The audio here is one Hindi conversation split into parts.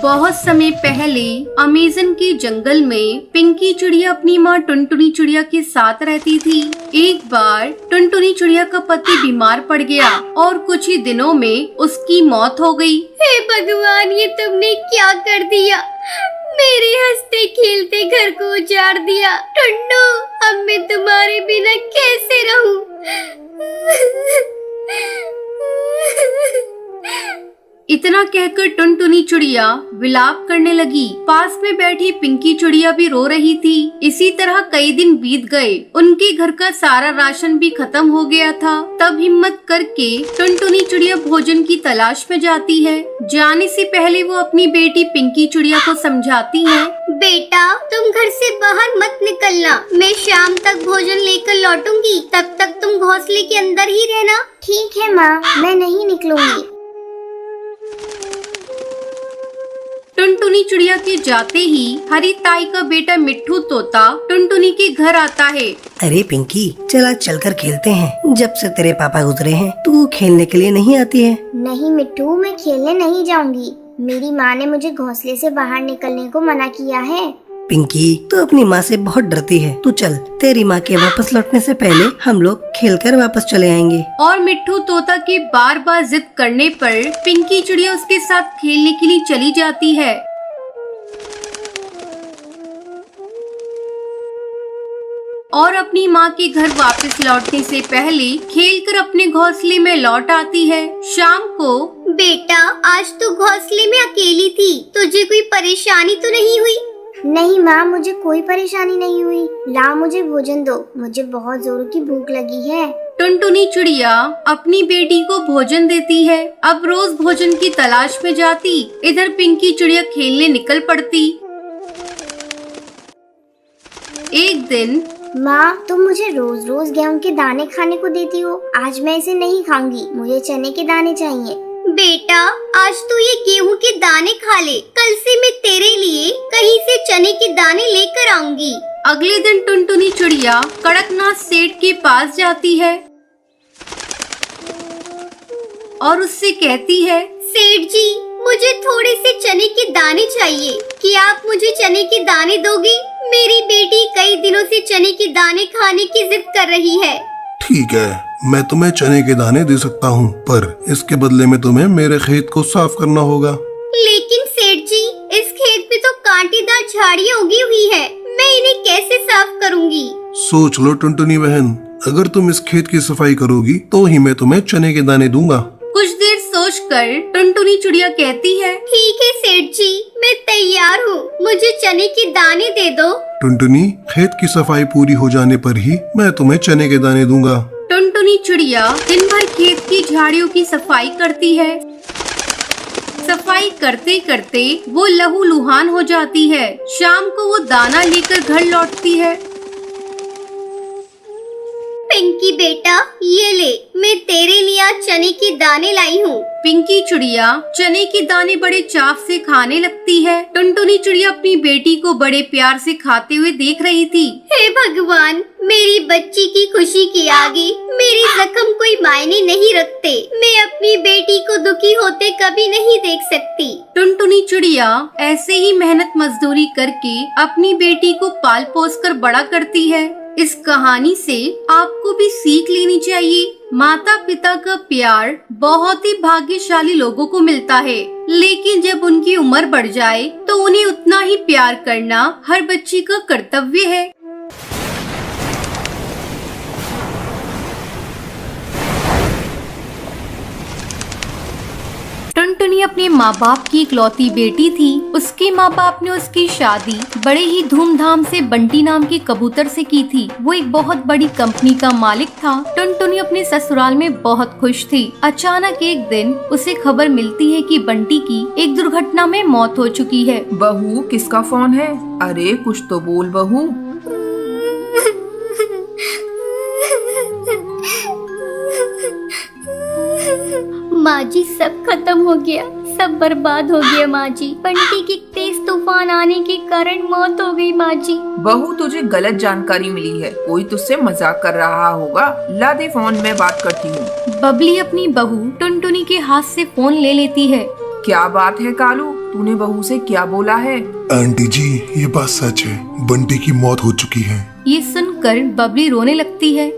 बहुत समय पहले अमेज़न के जंगल में पिंकी चिड़िया अपनी माँ टुनटुनी चिड़िया के साथ रहती थी। एक बार टुनटुनी चिड़िया का पति बीमार पड़ गया और कुछ ही दिनों में उसकी मौत हो गई। हे भगवान, ये तुमने क्या कर दिया? मेरे हंसते खेलते घर को उजाड़ दिया। टुन्नू, अब मैं तुम्हारे बिना कैसे रहूं? इतना कहकर टुनटुनी चिड़िया विलाप करने लगी। पास में बैठी पिंकी चिड़िया भी रो रही थी। इसी तरह कई दिन बीत गए। उनके घर का सारा राशन भी खत्म हो गया था। तब हिम्मत करके टुनटुनी चिड़िया भोजन की तलाश में जाती है। जाने से पहले वो अपनी बेटी पिंकी चिड़िया को समझाती है। बेटा, तुम घर से बाहर मत निकलना। मैं शाम तक भोजन लेकर लौटूंगी। तब तक तुम घोंसले के अंदर ही रहना। ठीक है माँ, मैं नहीं निकलूंगी। टुनटुनी चिड़िया के जाते ही हरी ताई का बेटा मिट्ठू तोता टुनटुनी के घर आता है। अरे पिंकी, चल आज चलकर खेलते हैं। जब से तेरे पापा गुजरे हैं तू खेलने के लिए नहीं आती है। नहीं मिट्ठू, मैं खेलने नहीं जाऊंगी। मेरी माँ ने मुझे घोंसले से बाहर निकलने को मना किया है। पिंकी, तू अपनी माँ से बहुत डरती है। तू चल, तेरी माँ के वापस लौटने से पहले हम लोग खेलकर वापस चले आएंगे। और मिट्ठू तोता के बार बार जिद करने पर पिंकी चिड़िया उसके साथ खेलने के लिए चली जाती है। और अपनी माँ के घर वापस लौटने से पहले खेलकर अपने घोंसले में लौट आती है। शाम को, बेटा, आज तू घोंसले में अकेली थी। तुझे कोई परेशानी तो नहीं हुई? नहीं माँ, मुझे कोई परेशानी नहीं हुई। लाओ, मुझे भोजन दो। मुझे बहुत जोरों की भूख लगी है। टुनटुनी चिड़िया अपनी बेटी को भोजन देती है। अब रोज भोजन की तलाश में जाती। इधर पिंकी चिड़िया खेलने निकल पड़ती। एक दिन, माँ, तुम मुझे रोज रोज गेहूं के दाने खाने को देती हो। आज मैं इसे नहीं खाऊंगी। मुझे चने के दाने चाहिए। बेटा, आज तू ये गेहूं के दाने खा ले। कल से मैं तेरे लिए कहीं से चने के दाने लेकर आऊंगी। अगले दिन टुनटुनी चिड़िया कड़कनाथ सेठ के पास जाती है और उससे कहती है, सेठ जी, मुझे थोड़े से चने के दाने चाहिए। क्या आप मुझे चने के दाने दोगे? मेरी बेटी कई दिनों से चने के दाने खाने की जिद कर रही है। ठीक है, मैं तुम्हें चने के दाने दे सकता हूँ, पर इसके बदले में तुम्हें मेरे खेत को साफ करना होगा। लेकिन सेठ जी, इस खेत पे तो कांटेदार झाड़ियाँ उगी हुई है। मैं इन्हें कैसे साफ करूँगी? सोच लो टुनटुनी बहन, अगर तुम इस खेत की सफाई करोगी तो ही मैं तुम्हें चने के दाने दूंगा। कुछ देर सोचकर टुनटुनी चिड़िया कहती है, ठीक है सेठ जी, मैं तैयार हूँ। मुझे चने के दाने दे दो। टुनटुनी, खेत की सफाई पूरी हो जाने पर ही मैं तुम्हें चने के दाने दूंगा। टुनटुनी चिड़िया दिन भर खेत की झाड़ियों की सफाई करती है। सफाई करते करते वो लहूलुहान हो जाती है। शाम को वो दाना लेकर घर लौटती है। पिंकी बेटा, ये ले, मैं तेरे लिए आज चने के दाने लाई हूँ। पिंकी चिड़िया चने के दाने बड़े चाव से खाने लगती है। टुनटुनी चिड़िया अपनी बेटी को बड़े प्यार से खाते हुए देख रही थी। हे भगवान, मेरी बच्ची की खुशी के आगे मेरे जख्म कोई मायने नहीं रखते। मैं अपनी बेटी को दुखी होते कभी नहीं देख सकती। टुनटुनी चिड़िया ऐसे ही मेहनत मजदूरी करके अपनी बेटी को पाल पोस कर बड़ा करती है। इस कहानी से आपको भी सीख लेनी चाहिए। माता पिता का प्यार बहुत ही भाग्यशाली लोगों को मिलता है, लेकिन जब उनकी उम्र बढ़ जाए तो उन्हें उतना ही प्यार करना हर बच्ची का कर्तव्य है। टुनटुनी अपने माँ बाप की इकलौती बेटी थी। उसके माँ बाप ने उसकी शादी बड़े ही धूमधाम से बंटी नाम के कबूतर से की थी। वो एक बहुत बड़ी कंपनी का मालिक था। टुनटुनी अपने ससुराल में बहुत खुश थी। अचानक एक दिन उसे खबर मिलती है कि बंटी की एक दुर्घटना में मौत हो चुकी है। बहू, किसका फोन है? अरे कुछ तो बोल बहू। माँ जी, सब खत्म हो गया, सब बर्बाद हो गया। माँ जी, बंटी की तेज तूफान तूफान आने के कारण मौत हो गई माँ जी। बहू तुझे गलत जानकारी मिली है, कोई तुझसे मजाक कर रहा होगा। ला दे फोन, मैं बात करती हूँ। बबली अपनी बहू टुनटुनी के हाथ से फोन ले लेती है। क्या बात है कालू, तूने बहू से क्या बोला है? आंटी जी ये बात सच है, बंटी की मौत हो चुकी है। ये सुनकर बबली रोने लगती है।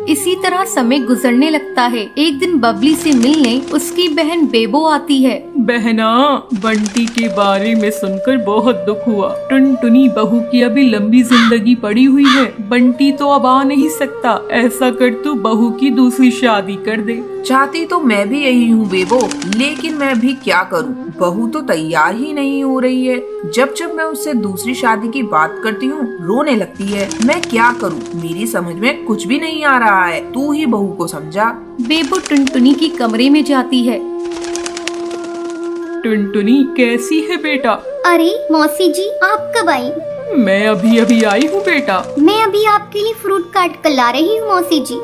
इसी तरह समय गुजरने लगता है। एक दिन बबली से मिलने उसकी बहन बेबो आती है। बहना, बंटी के बारे में सुनकर बहुत दुख हुआ। टुनटुनी बहू की अभी लंबी जिंदगी पड़ी हुई है, बंटी तो अब आ नहीं सकता। ऐसा कर तू बहू की दूसरी शादी कर दे। चाहती तो मैं भी यही हूँ बेबो, लेकिन मैं भी क्या करूँ, बहू तो तैयार ही नहीं हो रही है। जब जब मैं उससे दूसरी शादी की बात करती हूँ रोने लगती है। मैं क्या करूँ, मेरी समझ में कुछ भी नहीं आ रहा है। तू ही बहू को समझा। बेबो टुनटुनी की कमरे में जाती है। टुनटुनी कैसी है बेटा? अरे मौसी जी, आप कब आई? मैं अभी अभी आई हूँ बेटा। मैं अभी आपके लिए फ्रूट काट कर ला रही हूँ मौसी जी।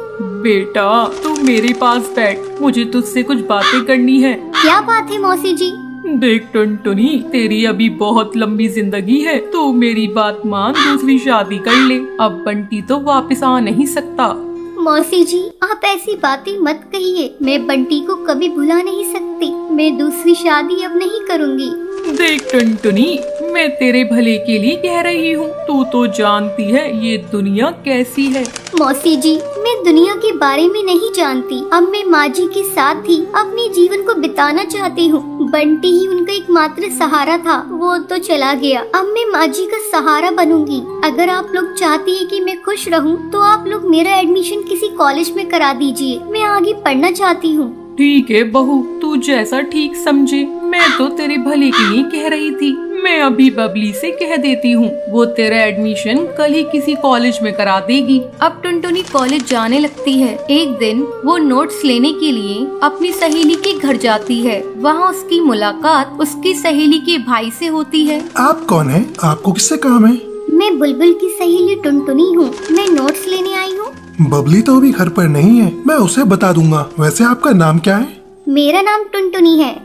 बेटा तू मेरे पास बैठ, मुझे तुझसे कुछ बातें करनी है। क्या बात है मौसी जी? देख टुनटुनी, तेरी अभी बहुत लंबी जिंदगी है, तो मेरी बात मान, दूसरी शादी कर ले। अब बंटी तो वापस आ नहीं सकता। मौसी जी, आप ऐसी बातें मत कहिए। मैं बंटी को कभी भुला नहीं सकती। मैं दूसरी शादी अब नहीं करूँगी। देख टुनटुनी, मैं तेरे भले के लिए कह रही हूँ। तू तो जानती है ये दुनिया कैसी है। मौसी जी, मैं दुनिया के बारे में नहीं जानती। अब मैं माँ जी के साथ ही अपने जीवन को बिताना चाहती हूँ। बंटी ही उनका एकमात्र सहारा था, वो तो चला गया। अब मैं माँ जी का सहारा बनूंगी। अगर आप लोग चाहती है कि मैं खुश रहूँ, तो आप लोग मेरा एडमिशन किसी कॉलेज में करा दीजिए। मैं आगे पढ़ना चाहती हूँ। ठीक है बहू, तू जैसा ठीक समझे। मैं तो तेरे भले के लिए कह रही थी। मैं अभी बबली से कह देती हूँ, वो तेरा एडमिशन कल ही किसी कॉलेज में करा देगी। अब टुनटुनी कॉलेज जाने लगती है। एक दिन वो नोट्स लेने के लिए अपनी सहेली के घर जाती है। वहाँ उसकी मुलाकात उसकी सहेली के भाई से होती है। आप कौन है? आपको किससे काम है? मैं बुलबुल की सहेली टुनटुनी हूँ। मैं नोट्स लेने आई हूँ। बबली तो अभी घर पर नहीं है, मैं उसे बता दूंगा। वैसे आपका नाम क्या है? मेरा नाम टुनटुनी है।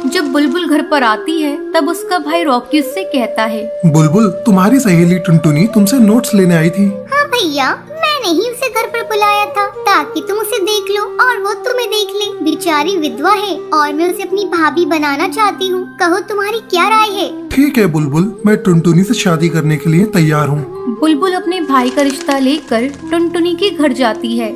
जब बुलबुल घर पर आती है तब उसका भाई रॉकी उससे कहता है, बुलबुल, तुम्हारी सहेली टुनटुनी तुमसे नोट्स लेने आई थी। हाँ भैया, मैंने ही उसे घर पर बुलाया था ताकि तुम उसे देख लो और वो तुम्हें देख ले। बेचारी विधवा है और मैं उसे अपनी भाभी बनाना चाहती हूँ। कहो तुम्हारी क्या राय है? ठीक है बुलबुल, मैं टुनटुनी से शादी करने के लिए तैयार हूँ। बुलबुल अपने भाई का रिश्ता लेकर टुनटुनी के घर जाती है।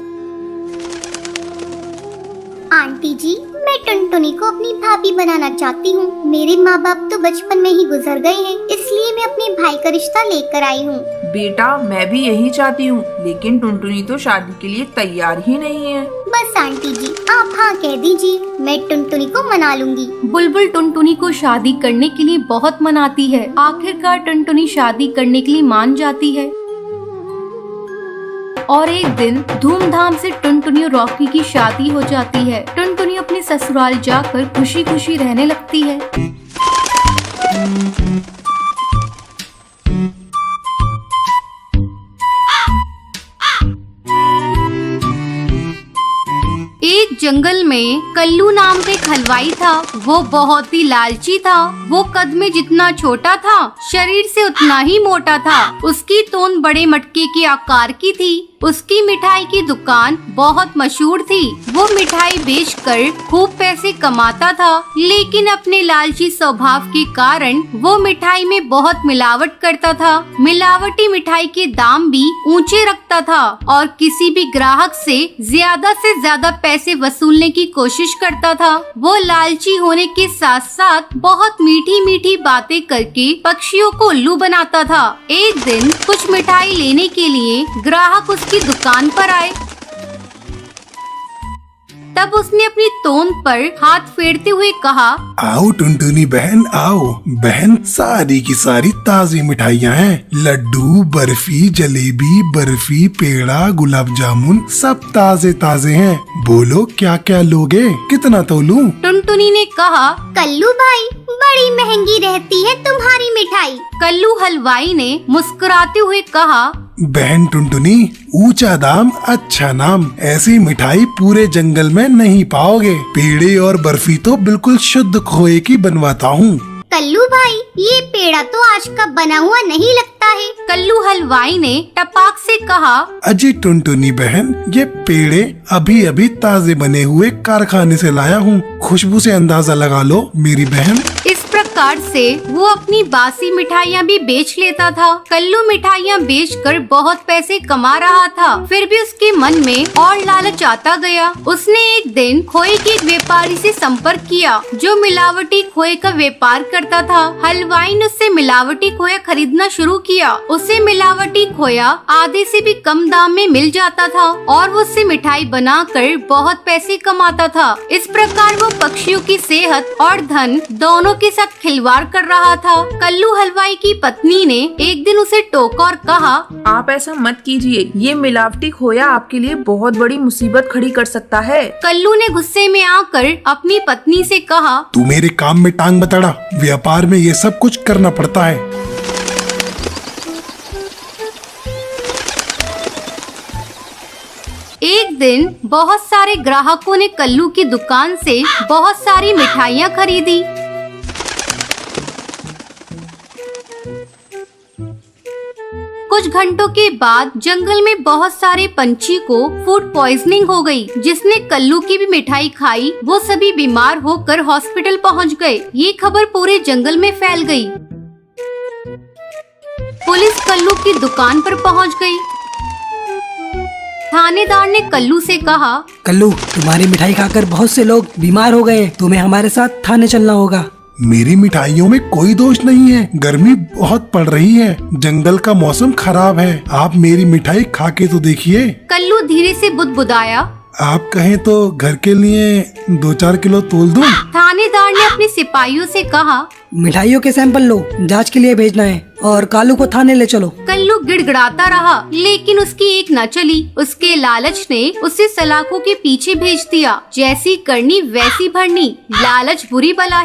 आंटी जी, मैं टुनटुनी को अपनी भाभी बनाना चाहती हूँ। मेरे माँ बाप तो बचपन में ही गुजर गए हैं, इसलिए मैं अपने भाई का रिश्ता लेकर आई हूँ। बेटा मैं भी यही चाहती हूँ, लेकिन टुनटुनी तो शादी के लिए तैयार ही नहीं है। बस आंटी जी, आप हाँ कह दीजिए, मैं टुनटुनी को मना लूंगी। बुलबुल टुनटुनी को शादी करने के लिए बहुत मनाती है। आखिरकार टुनटुनी शादी करने के लिए मान जाती है। और एक दिन धूमधाम से टुनटुनी और रॉकी की शादी हो जाती है। टुनटुनी अपने ससुराल जाकर खुशी खुशी रहने लगती है। एक जंगल में कल्लू नाम का एक हलवाई था। वो बहुत ही लालची था। वो कद में जितना छोटा था, शरीर से उतना ही मोटा था। उसकी तोंद बड़े मटके के आकार की थी। उसकी मिठाई की दुकान बहुत मशहूर थी। वो मिठाई बेचकर खूब पैसे कमाता था, लेकिन अपने लालची स्वभाव के कारण वो मिठाई में बहुत मिलावट करता था। मिलावटी मिठाई के दाम भी ऊंचे रखता था और किसी भी ग्राहक से ज्यादा पैसे वसूलने की कोशिश करता था। वो लालची होने के साथ साथ बहुत मीठी मीठी बातें करके पक्षियों को उल्लू बनाता था। एक दिन कुछ मिठाई लेने के लिए ग्राहक उसकी दुकान पर आए। तब उसने अपनी तोंद पर हाथ फेरते हुए कहा, आओ टुनटुनी बहन आओ। बहन, सारी की सारी ताजी मिठाइयाँ हैं। लड्डू, बर्फी, जलेबी, बर्फी, पेड़ा, गुलाब जामुन सब ताजे ताजे हैं। बोलो क्या क्या लोगे, कितना तोलूं? टुनटुनी ने कहा, कल्लू भाई, बड़ी महंगी रहती है तुम्हारी मिठाई। कल्लू हलवाई ने मुस्कुराते हुए कहा, बहन टुनटुनी, ऊंचा दाम अच्छा नाम, ऐसी मिठाई पूरे जंगल में नहीं पाओगे। पेड़े और बर्फी तो बिल्कुल शुद्ध खोए की बनवाता हूँ। कल्लू भाई, ये पेड़ा तो आज का बना हुआ नहीं लगता है। कल्लू हलवाई ने टपाक से कहा। अजी टुनटुनी बहन, ये पेड़े अभी अभी ताजे बने हुए कारखाने से लाया हूँ। खुशबू से अंदाजा लगा लो मेरी बहन। इस प्रकार से वो अपनी बासी मिठाइयाँ भी बेच लेता था। कल्लू मिठाइयाँ बेचकर बहुत पैसे कमा रहा था, फिर भी उसके मन में और लालच आता गया। उसने एक दिन खोए के एक व्यापारी से संपर्क किया जो मिलावटी खोए का व्यापार करता था। हलवाई ने उससे मिलावटी खोया खरीदना शुरू किया। उसे मिलावटी खोया आधे से भी कम दाम में मिल जाता था और वो उससे मिठाई बनाकर बहुत पैसे कमाता था। इस प्रकार वो पक्षियों की सेहत और धन दोनों के साथ खिलवाड़ कर रहा था। कल्लू हलवाई की पत्नी ने एक दिन उसे टोका और कहा, आप ऐसा मत कीजिए, ये मिलावटी खोया आपके लिए बहुत बड़ी मुसीबत खड़ी कर सकता है। कल्लू ने गुस्से में आकर अपनी पत्नी से कहा, तू मेरे काम में टांग बतड़ा, व्यापार में ये सब कुछ करना पड़ता है। एक दिन बहुत सारे ग्राहकों ने कल्लू की दुकान से बहुत सारी मिठाइयाँ खरीदी। कुछ घंटों के बाद जंगल में बहुत सारे पंछी को फूड पॉइजनिंग हो गई, जिसने कल्लू की भी मिठाई खाई। वो सभी बीमार होकर हॉस्पिटल पहुंच गए। ये खबर पूरे जंगल में फैल गई। पुलिस कल्लू की दुकान पर पहुंच गई। थानेदार ने कल्लू से कहा, कल्लू, तुम्हारी मिठाई खाकर बहुत से लोग बीमार हो गए, तुम्हें हमारे साथ थाने चलना होगा। मेरी मिठाइयों में कोई दोष नहीं है, गर्मी बहुत पड़ रही है, जंगल का मौसम खराब है, आप मेरी मिठाई खा के तो देखिए। कल्लू धीरे से बुदबुदाया, आप कहें तो घर के लिए 2-4 किलो तोल दूं? थानेदार ने अपने सिपाहियों से कहा, मिठाइयों के सैंपल लो, जांच के लिए भेजना है और कालू को थाने ले चलो। कल्लू गिड़गिड़ाता रहा, लेकिन उसकी एक न चली। उसके लालच ने उसे सलाखों के पीछे भेज दिया। जैसी करनी वैसी भरनी, लालच बुरी बला है।